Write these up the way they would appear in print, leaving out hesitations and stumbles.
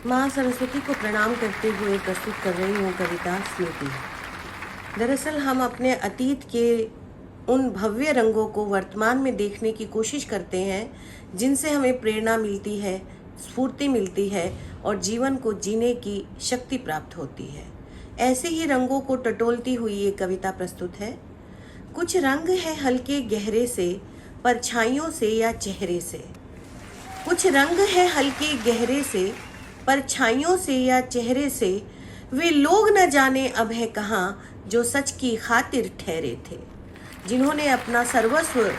माँ सरस्वती को प्रणाम करते हुए प्रस्तुत कर रही हूँ कविता स्मृति। दरअसल हम अपने अतीत के उन भव्य रंगों को वर्तमान में देखने की कोशिश करते हैं जिनसे हमें प्रेरणा मिलती है, स्फूर्ति मिलती है और जीवन को जीने की शक्ति प्राप्त होती है। ऐसे ही रंगों को टटोलती हुई ये कविता प्रस्तुत है। कुछ रंग है हल्के गहरे से, परछाइयों से या चेहरे से। कुछ रंग है हल्के गहरे से, परछाइयों से या चेहरे से। वे लोग न जाने अब है कहाँ जो सच की खातिर ठहरे थे, जिन्होंने अपना सर्वस्व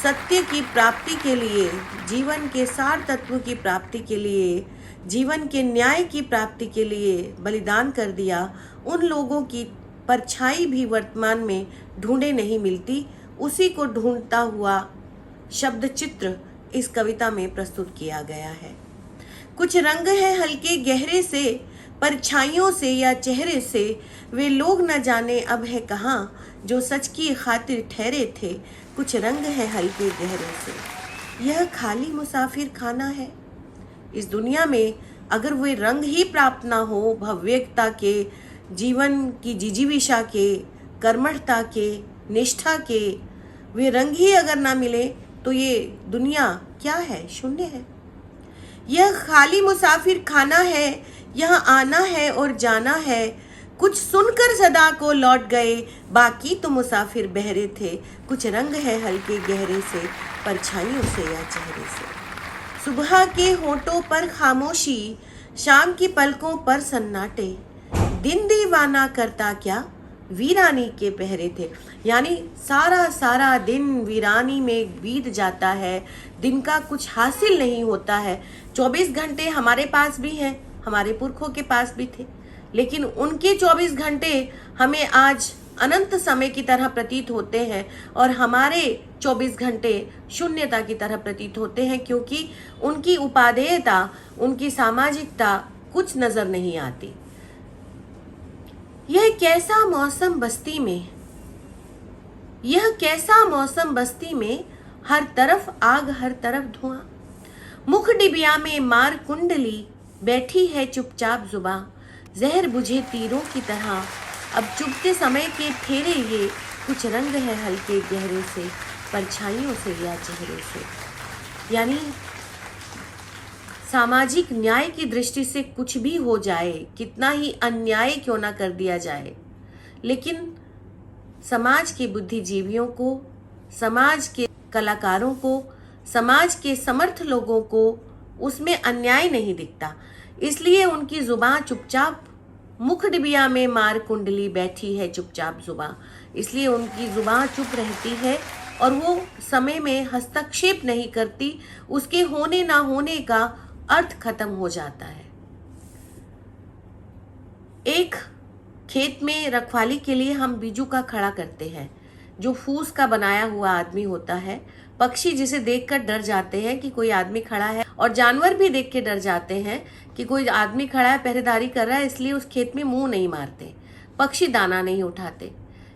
सत्य की प्राप्ति के लिए, जीवन के सार तत्व की प्राप्ति के लिए, जीवन के न्याय की प्राप्ति के लिए बलिदान कर दिया। उन लोगों की परछाई भी वर्तमान में ढूंढे नहीं मिलती। उसी को ढूंढता हुआ शब्द चित्र इस कविता में प्रस्तुत किया गया है। कुछ रंग है हल्के गहरे से, परछाइयों से या चेहरे से। वे लोग न जाने अब है कहाँ जो सच की खातिर ठहरे थे। कुछ रंग है हल्के गहरे से। यह खाली मुसाफिर खाना है। इस दुनिया में अगर वे रंग ही प्राप्त ना हो, भव्यता के, जीवन की जिजीविषा के, कर्मठता के, निष्ठा के, वे रंग ही अगर ना मिले तो ये दुनिया क्या है? शून्य है। यह खाली मुसाफिर खाना है, यहाँ आना है और जाना है। कुछ सुनकर सदा को लौट गए, बाकी तो मुसाफिर बहरे थे। कुछ रंग है हल्के गहरे से, परछाइयों से या चेहरे से। सुबह के होठों पर खामोशी, शाम की पलकों पर सन्नाटे। दिन दीवाना करता क्या, वीरानी के पहरे थे। यानी सारा दिन वीरानी में बीत जाता है। दिन का कुछ हासिल नहीं होता है। 24 घंटे हमारे पास भी हैं, हमारे पुरखों के पास भी थे, लेकिन उनके 24 घंटे हमें आज अनंत समय की तरह प्रतीत होते हैं और हमारे 24 घंटे शून्यता की तरह प्रतीत होते हैं, क्योंकि उनकी उपादेयता, उनकी सामाजिकता कुछ नजर नहीं आती। यह कैसा मौसम बस्ती में, यह कैसा मौसम बस्ती में, हर तरफ आग हर तरफ धुआं। मुख डिबिया में मार कुंडली, बैठी है चुपचाप जुबां। जहर बुझे तीरों की तरह, अब चुभते समय के फेरे ये। कुछ रंग है हल्के गहरे से, परछाइयों से या चेहरे से। यानी सामाजिक न्याय की दृष्टि से कुछ भी हो जाए, कितना ही अन्याय क्यों ना कर दिया जाए, लेकिन समाज के बुद्धिजीवियों को, समाज के कलाकारों को, समाज के समर्थ लोगों को उसमें अन्याय नहीं दिखता। इसलिए उनकी जुबान चुपचाप, मुख डिबिया में मार कुंडली, बैठी है चुपचाप जुबान। इसलिए उनकी जुबान चुप रहती है और वो समय में हस्तक्षेप नहीं करती। उसके होने ना होने का अर्थ खत्म हो जाता है। एक खेत में रखवाली के लिए हम बीजू का खड़ा करते हैं, जो फूस का बनाया हुआ आदमी होता है। पक्षी जिसे देखकर डर जाते हैं कि कोई आदमी खड़ा है, और जानवर भी देख के डर जाते हैं कि कोई आदमी खड़ा है, पहरेदारी कर रहा है, इसलिए उस खेत में मुंह नहीं मारते, पक्षी दाना नहीं उठाते।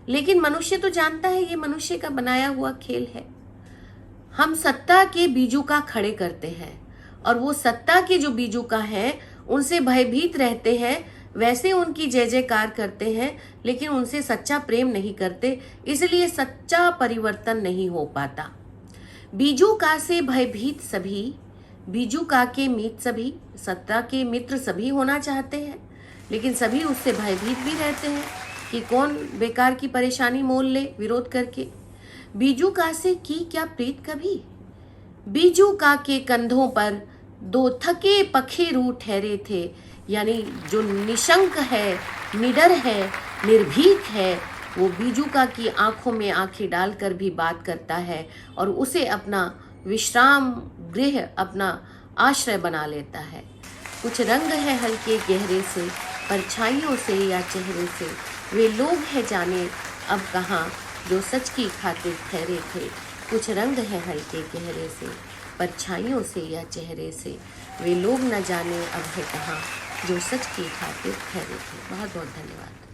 लेकिन मनुष्य तो जानता है ये मनुष्य का बनाया हुआ खेल है। हम सत्ता के बीजू का खड़े करते हैं और वो सत्ता के जो बीजू का है उनसे भयभीत रहते हैं, वैसे उनकी जय जयकार करते हैं, लेकिन उनसे सच्चा प्रेम नहीं करते। इसलिए सच्चा परिवर्तन नहीं हो पाता। बीजू का से भयभीत सभी, बीजू का के मीत सभी, सत्ता के मित्र सभी होना चाहते हैं, लेकिन सभी उससे भयभीत भी रहते हैं कि कौन बेकार की परेशानी मोल ले विरोध करके। बीजू का से की क्या प्रीत कभी, बीजू का के कंधों पर दो थके पखेरू ठहरे थे। यानी जो निशंक है, निडर है, निर्भीक है, वो बीजू का की आंखों में आंखें डालकर भी बात करता है और उसे अपना विश्राम गृह, अपना आश्रय बना लेता है। कुछ रंग है हल्के गहरे से, परछाइयों से या चेहरे से। वे लोग हैं जाने अब कहाँ जो सच की खातिर ठहरे थे। कुछ रंग है हल्के गहरे से, परछाइयों से या चेहरे से। वे लोग न जाने अब है कहाँ जो सच की खातिर ठहरे थे। बहुत बहुत धन्यवाद।